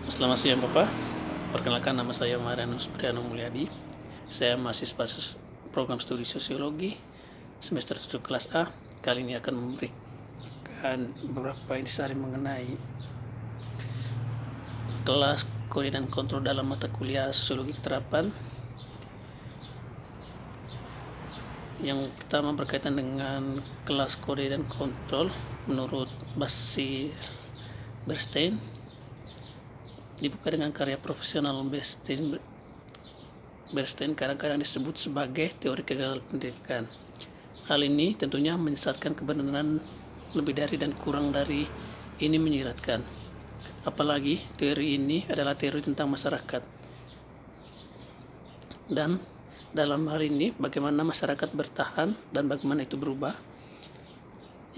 Selamat siang Bapak, perkenalkan nama saya Marianus Priano Mulyadi. Saya mahasiswa program studi sosiologi semester 7 kelas A. Kali ini akan memberikan beberapa intisari mengenai kelas kode dan kontrol dalam mata kuliah sosiologi terapan. Yang pertama berkaitan dengan kelas kode dan kontrol menurut Basi Bernstein, dibuka dengan karya profesional Bernstein kadang-kadang disebut sebagai teori kegagalan pendidikan. Hal ini tentunya menyesatkan kebenaran lebih dari dan kurang dari ini menyiratkan. Apalagi teori ini adalah teori tentang masyarakat. Dan dalam hal ini bagaimana masyarakat bertahan dan bagaimana itu berubah,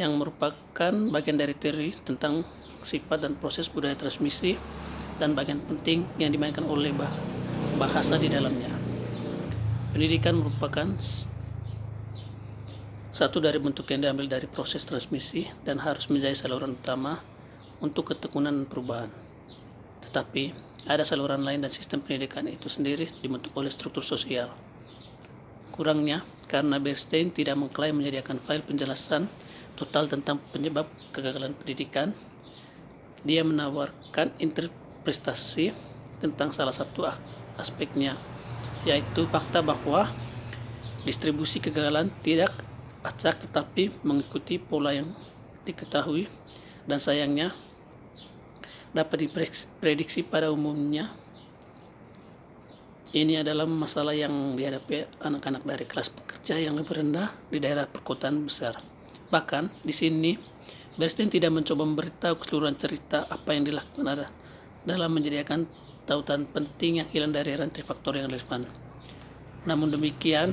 yang merupakan bagian dari teori tentang sifat dan proses budaya transmisi dan bagian penting yang dimainkan oleh bahasa di dalamnya. Pendidikan merupakan satu dari bentuk yang diambil dari proses transmisi dan harus menjadi saluran utama untuk ketekunan perubahan. Tetapi ada saluran lain dan sistem pendidikan itu sendiri dibentuk oleh struktur sosial. Kurangnya, karena Bernstein tidak mengklaim menyediakan file penjelasan total tentang penyebab kegagalan pendidikan, dia menawarkan interpretasi tentang salah satu aspeknya, yaitu fakta bahwa distribusi kegagalan tidak acak tetapi mengikuti pola yang diketahui dan sayangnya dapat diprediksi pada umumnya. Ini adalah masalah yang dihadapi anak-anak dari kelas pekerja yang lebih rendah di daerah perkotaan besar. Bahkan di sini Bernstein tidak mencoba memberitahu keseluruhan cerita apa yang dilakukan dalam menyediakan tautan penting yang hilang dari rantai faktor yang relevan. Namun demikian,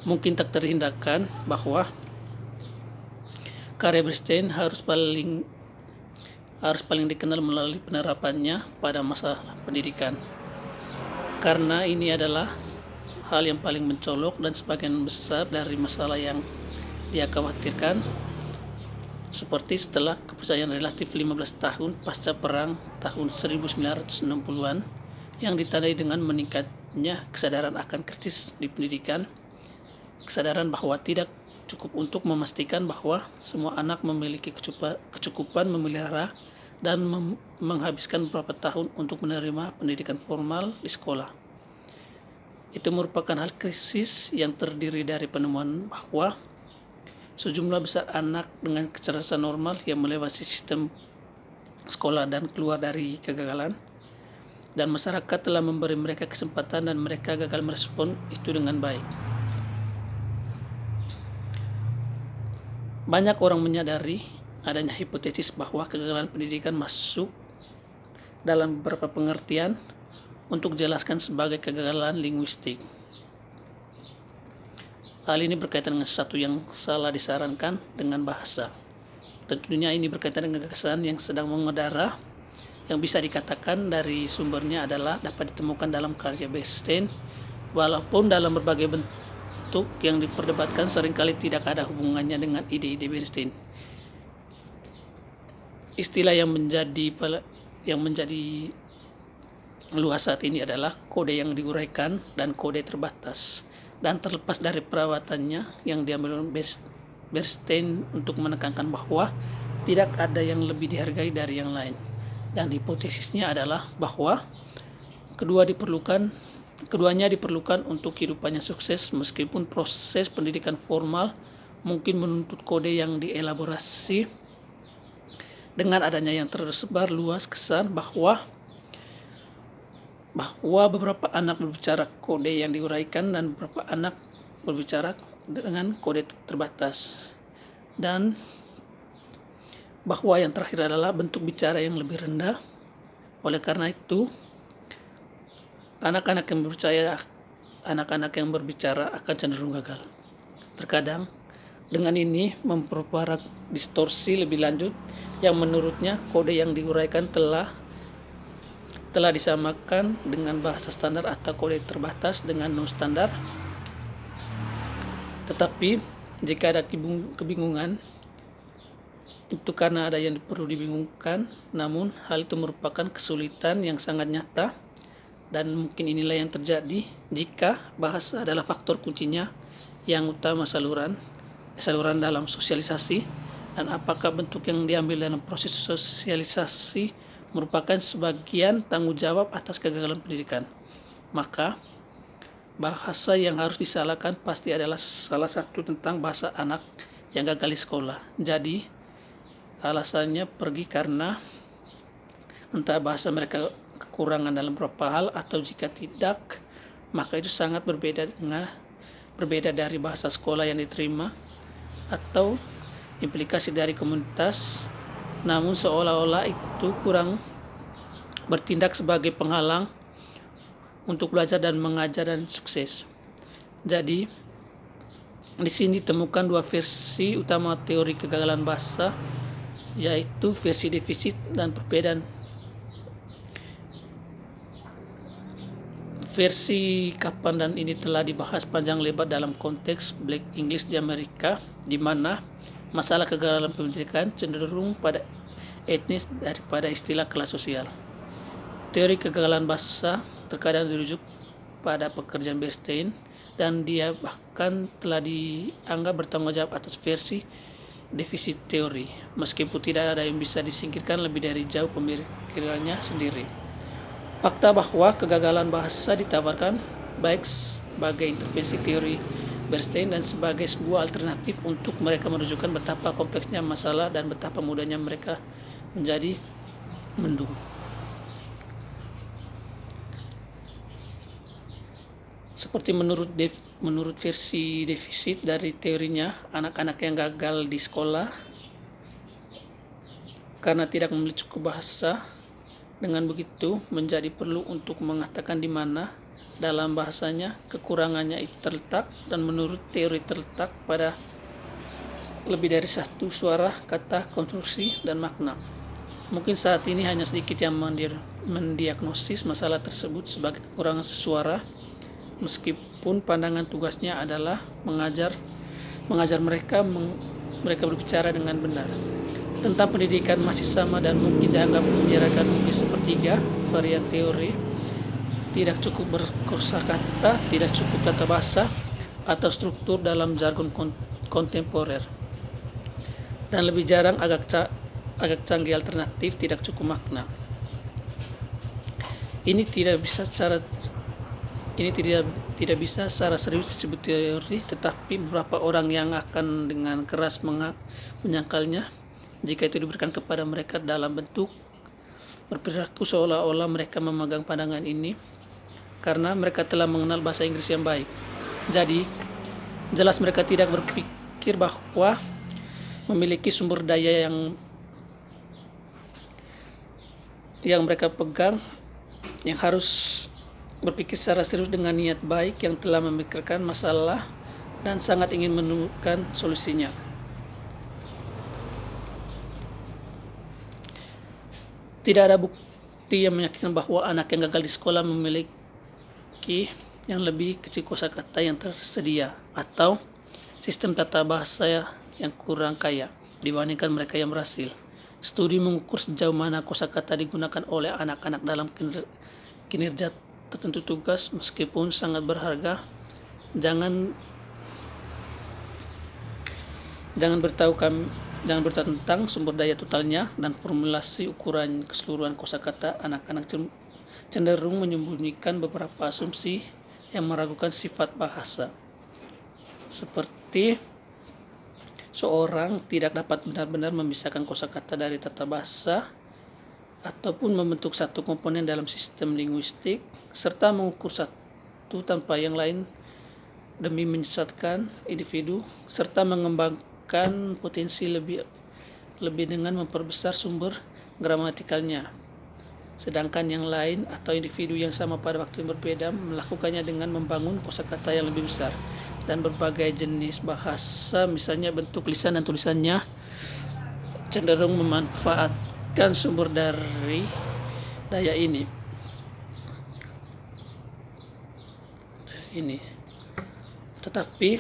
mungkin tak terhindarkan bahwa karya Bernstein harus paling dikenal melalui penerapannya pada masa pendidikan. Karena ini adalah hal yang paling mencolok dan sebagian besar dari masalah yang dia khawatirkan, seperti setelah kepercayaan relatif 15 tahun pasca perang tahun 1960-an yang ditandai dengan meningkatnya kesadaran akan kritis di pendidikan, kesadaran bahwa tidak cukup untuk memastikan bahwa semua anak memiliki kecukupan memelihara dan menghabiskan beberapa tahun untuk menerima pendidikan formal di sekolah. Itu merupakan hal krisis yang terdiri dari penemuan bahwa sejumlah besar anak dengan kecerdasan normal yang melewati sistem sekolah dan keluar dari kegagalan, dan masyarakat telah memberi mereka kesempatan dan mereka gagal merespon itu dengan baik. Banyak orang menyadari adanya hipotesis bahwa kegagalan pendidikan masuk dalam beberapa pengertian untuk dijelaskan sebagai kegagalan linguistik. Hal ini berkaitan dengan sesuatu yang salah disarankan dengan bahasa. Tentunya ini berkaitan dengan gagasan yang sedang mengudara, yang bisa dikatakan dari sumbernya adalah dapat ditemukan dalam karya Bernstein, walaupun dalam berbagai bentuk yang diperdebatkan seringkali tidak ada hubungannya dengan ide-ide Bernstein. Istilah yang menjadi luas saat ini adalah kode yang diuraikan dan kode terbatas, dan terlepas dari perawatannya yang diambil Bernstein untuk menekankan bahwa tidak ada yang lebih dihargai dari yang lain, dan hipotesisnya adalah bahwa keduanya diperlukan untuk kehidupannya sukses, meskipun proses pendidikan formal mungkin menuntut kode yang dielaborasi. Dengan adanya yang tersebar luas kesan bahwa beberapa anak berbicara kode yang diuraikan dan beberapa anak berbicara dengan kode terbatas, dan bahwa yang terakhir adalah bentuk bicara yang lebih rendah. Oleh karena itu, anak-anak yang berbicara akan cenderung gagal. Terkadang dengan ini memperparah distorsi lebih lanjut yang menurutnya kode yang diuraikan telah disamakan dengan bahasa standar atau kode terbatas dengan non standar. Tetapi jika ada kebingungan itu karena ada yang perlu dibingungkan, namun hal itu merupakan kesulitan yang sangat nyata dan mungkin inilah yang terjadi jika bahasa adalah faktor kuncinya yang utama saluran dalam sosialisasi, dan apakah bentuk yang diambil dalam proses sosialisasi merupakan sebagian tanggung jawab atas kegagalan pendidikan. Maka bahasa yang harus disalahkan pasti adalah salah satu tentang bahasa anak yang gagal di sekolah. Jadi alasannya pergi karena entah bahasa mereka kekurangan dalam beberapa hal, atau jika tidak, maka itu sangat berbeda dari bahasa sekolah yang diterima atau implikasi dari komunitas, namun seolah-olah itu kurang bertindak sebagai penghalang untuk belajar dan mengajar dan sukses. Jadi di sini ditemukan dua versi utama teori kegagalan bahasa, yaitu versi defisit dan perbedaan. Versi kapan dan ini telah dibahas panjang lebar dalam konteks Black English di Amerika, di mana masalah kegagalan pendidikan cenderung pada etnis daripada istilah kelas sosial. Teori kegagalan bahasa terkadang dirujuk pada pekerjaan Bernstein, dan dia bahkan telah dianggap bertanggung jawab atas versi defisit teori, meskipun tidak ada yang bisa disingkirkan lebih dari jauh pemikirannya sendiri. Fakta bahwa kegagalan bahasa ditawarkan baik sebagai intervensi teori Bernstein dan sebagai sebuah alternatif untuk mereka menunjukkan betapa kompleksnya masalah dan betapa mudahnya mereka menjadi mendung. Seperti menurut versi defisit dari teorinya, anak-anak yang gagal di sekolah karena tidak memiliki cukup bahasa. Dengan begitu, menjadi perlu untuk mengatakan di mana dalam bahasanya kekurangannya itu terletak, dan menurut teori terletak pada lebih dari satu suara, kata, konstruksi, dan makna. Mungkin saat ini hanya sedikit yang mendiagnosis masalah tersebut sebagai kekurangan sesuara, meskipun pandangan tugasnya adalah mengajar mereka berbicara dengan benar. Tentang pendidikan masih sama dan mungkin dianggap menyeratkan di sepertiga varian teori. Tidak cukup berkosakata, tidak cukup tata bahasa atau struktur dalam jargon kontemporer, dan lebih jarang agak canggih alternatif, tidak cukup makna. Ini tidak bisa secara serius disebut teori, tetapi beberapa orang yang akan dengan keras menyangkalnya jika itu diberikan kepada mereka dalam bentuk berperilaku seolah-olah mereka memegang pandangan ini karena mereka telah mengenal bahasa Inggris yang baik. Jadi jelas mereka tidak berpikir bahwa memiliki sumber daya yang mereka pegang, yang harus berpikir secara serius dengan niat baik, yang telah memikirkan masalah dan sangat ingin menemukan solusinya. Tidak ada bukti yang meyakinkan bahwa anak yang gagal di sekolah memiliki yang lebih kecil kosakata yang tersedia atau sistem tata bahasa yang kurang kaya dibandingkan mereka yang berhasil. Studi mengukur sejauh mana kosakata digunakan oleh anak-anak dalam kinerja tertentu tugas, meskipun sangat berharga. Jangan beritahu tentang sumber daya totalnya dan formulasi ukuran keseluruhan kosakata. Anak-anak cenderung menyembunyikan beberapa asumsi yang meragukan sifat bahasa, seperti seorang tidak dapat benar-benar memisahkan kosakata dari tata bahasa ataupun membentuk satu komponen dalam sistem linguistik, serta mengukur satu tanpa yang lain demi menyesatkan individu, serta mengembangkan potensi lebih dengan memperbesar sumber gramatikalnya, sedangkan yang lain atau individu yang sama pada waktu yang berbeda melakukannya dengan membangun kosakata yang lebih besar. Dan berbagai jenis bahasa, misalnya bentuk lisan dan tulisannya, cenderung memanfaatkan sumber dari daya ini. Tetapi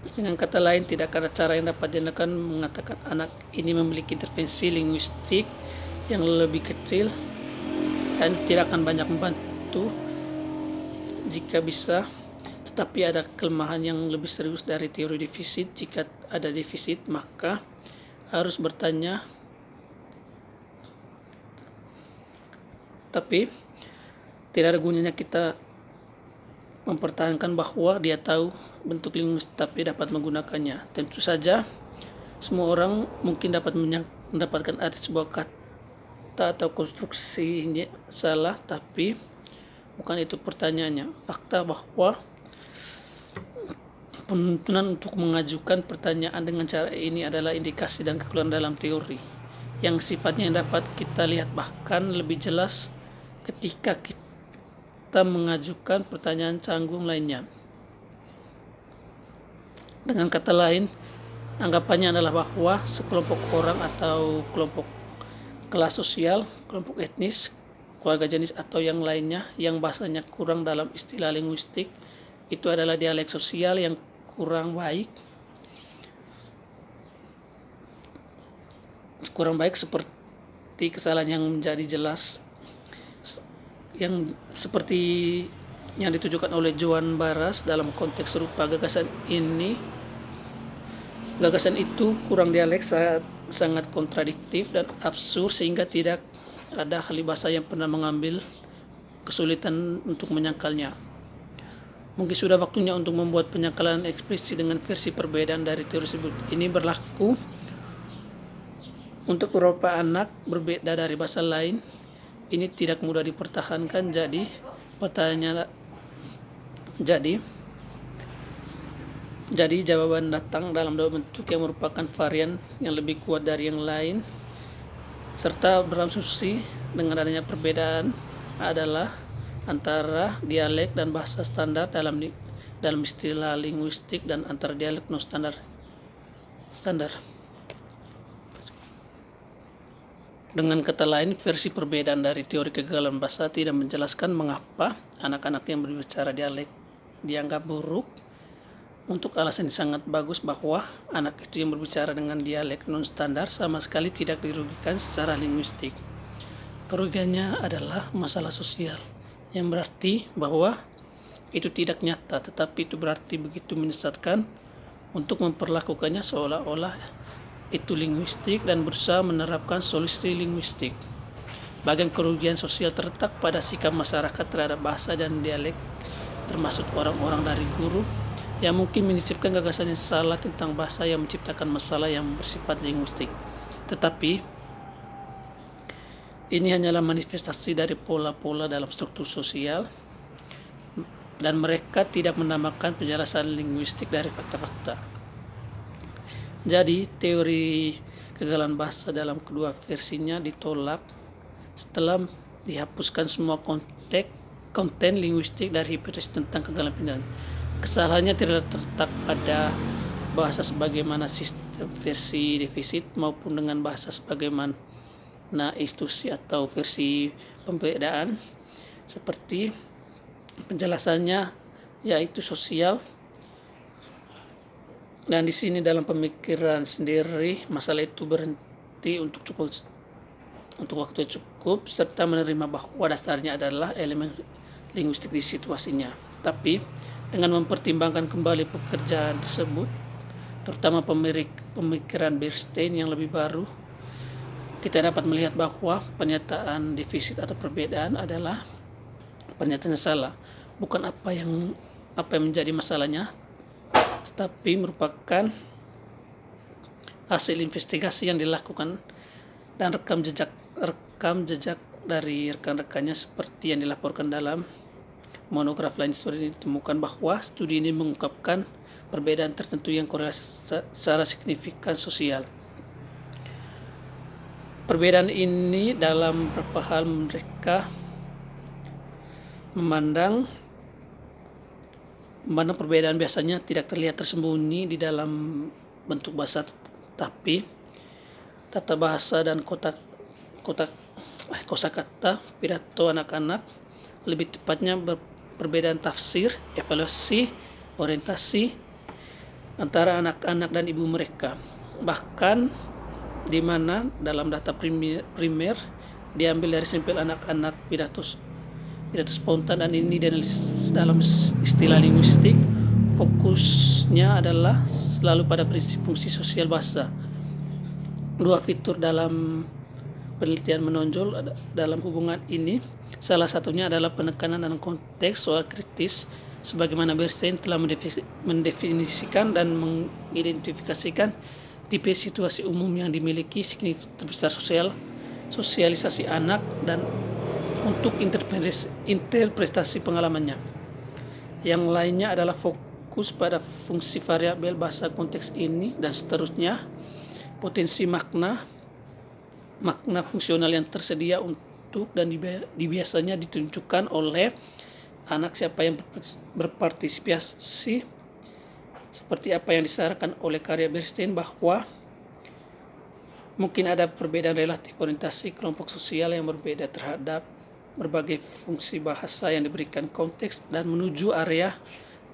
Dengan kata lain, tidak ada cara yang dapat digunakan mengatakan anak ini memiliki intervensi linguistik yang lebih kecil dan tidak akan banyak membantu jika bisa, tetapi ada kelemahan yang lebih serius dari teori defisit. Jika ada defisit, maka harus bertanya, tapi tidak ada gunanya kita mempertahankan bahwa dia tahu bentuk linguistik tapi dapat menggunakannya. Tentu saja semua orang mungkin dapat mendapatkan arti sebuah kata atau konstruksinya salah, tapi bukan itu pertanyaannya. Fakta bahwa penuntunan untuk mengajukan pertanyaan dengan cara ini adalah indikasi dan kekeliruan dalam teori yang sifatnya dapat kita lihat bahkan lebih jelas ketika kita mengajukan pertanyaan canggung lainnya. Dengan kata lain, anggapannya adalah bahwa sekelompok orang atau kelompok kelas sosial, kelompok etnis, keluarga jenis atau yang lainnya yang bahasanya kurang dalam istilah linguistik itu adalah dialek sosial yang kurang baik seperti kesalahan yang menjadi jelas yang seperti yang ditujukan oleh Joan Baras dalam konteks serupa. Gagasan itu kurang dialek, sangat kontradiktif dan absurd sehingga tidak ada ahli bahasa yang pernah mengambil kesulitan untuk menyangkalnya. Mungkin sudah waktunya untuk membuat penyangkalan eksplisit dengan versi perbedaan dari teori tersebut. Ini berlaku untuk beberapa anak berbeda dari bahasa lain. Ini tidak mudah dipertahankan. Jadi jawaban datang dalam dua bentuk yang merupakan varian yang lebih kuat dari yang lain serta berasumsi dengan adanya perbedaan adalah antara dialek dan bahasa standar dalam istilah linguistik dan antara dialek non standar. Dengan kata lain, versi perbedaan dari teori kegagalan bahasa tidak menjelaskan mengapa anak-anak yang berbicara dialek dianggap buruk. Untuk alasan yang sangat bagus bahwa anak itu yang berbicara dengan dialek non standar sama sekali tidak dirugikan secara linguistik. Kerugiannya adalah masalah sosial, yang berarti bahwa itu tidak nyata, tetapi itu berarti begitu menyesatkan untuk memperlakukannya seolah-olah itu linguistik dan berusaha menerapkan solusi linguistik. Bagian kerugian sosial terletak pada sikap masyarakat terhadap bahasa dan dialek, termasuk orang-orang dari guru yang mungkin menyisipkan gagasan yang salah tentang bahasa yang menciptakan masalah yang bersifat linguistik. Tetapi ini hanyalah manifestasi dari pola-pola dalam struktur sosial dan mereka tidak menambahkan penjelasan linguistik dari fakta-fakta. Jadi teori kegagalan bahasa dalam kedua versinya ditolak setelah dihapuskan semua konten linguistik dari hipotesis tentang kegagalan pindaan. Kesalahannya tidak terletak pada bahasa sebagaimana sistem versi defisit maupun dengan bahasa sebagaimana institusi atau versi pembedaan seperti penjelasannya yaitu sosial. Dan di sini dalam pemikiran sendiri masalah itu berhenti untuk waktu cukup serta menerima bahwa dasarnya adalah elemen linguistik di situasinya. Tapi dengan mempertimbangkan kembali pekerjaan tersebut, terutama pemikiran Bernstein yang lebih baru, kita dapat melihat bahwa pernyataan defisit atau perbedaan adalah pernyataan yang salah, bukan apa yang menjadi masalahnya, tetapi merupakan hasil investigasi yang dilakukan dan rekam jejak dari rekan-rekannya seperti yang dilaporkan dalam monograf lain. Studi ditemukan bahwa studi ini mengungkapkan perbedaan tertentu yang korelasi secara signifikan sosial. Perbedaan ini dalam beberapa hal mereka memandang perbedaan biasanya tidak terlihat tersembunyi di dalam bentuk bahasa, tapi tata bahasa dan kosakata pidato anak-anak, lebih tepatnya perbedaan tafsir, evaluasi, orientasi, antara anak-anak dan ibu mereka. Bahkan di mana dalam data primer diambil dari sampel anak-anak pidato spontan, dan ini dalam istilah linguistik fokusnya adalah selalu pada prinsip fungsi sosial bahasa. Dua fitur dalam penelitian menonjol dalam hubungan ini. Salah satunya adalah penekanan dalam konteks soal kritis, sebagaimana Bernstein telah mendefinisikan dan mengidentifikasikan tipe situasi umum yang dimiliki signifikan besar sosialisasi anak dan untuk interpretasi pengalamannya. Yang lainnya adalah fokus pada fungsi variabel bahasa konteks ini, dan seterusnya potensi makna fungsional yang tersedia untuk dan biasanya ditunjukkan oleh anak siapa yang berpartisipasi, seperti apa yang disarankan oleh karya Bernstein bahwa mungkin ada perbedaan relatif orientasi kelompok sosial yang berbeda terhadap berbagai fungsi bahasa yang diberikan konteks, dan menuju area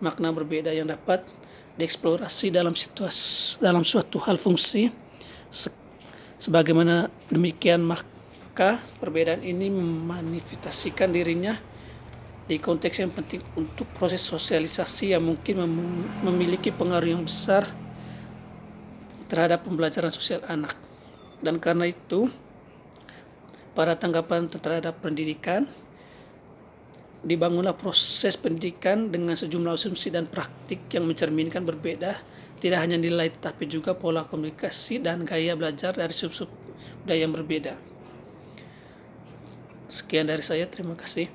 makna berbeda yang dapat dieksplorasi dalam suatu hal fungsi. Sebagaimana demikian, maka perbedaan ini memanifestasikan dirinya di konteks yang penting untuk proses sosialisasi yang mungkin memiliki pengaruh yang besar terhadap pembelajaran sosial anak. Dan karena itu, pada tanggapan terhadap pendidikan, dibangunlah proses pendidikan dengan sejumlah asumsi dan praktik yang mencerminkan berbeda tidak hanya nilai tetapi juga pola komunikasi dan gaya belajar dari sub-sub budaya yang berbeda. Sekian dari saya, terima kasih.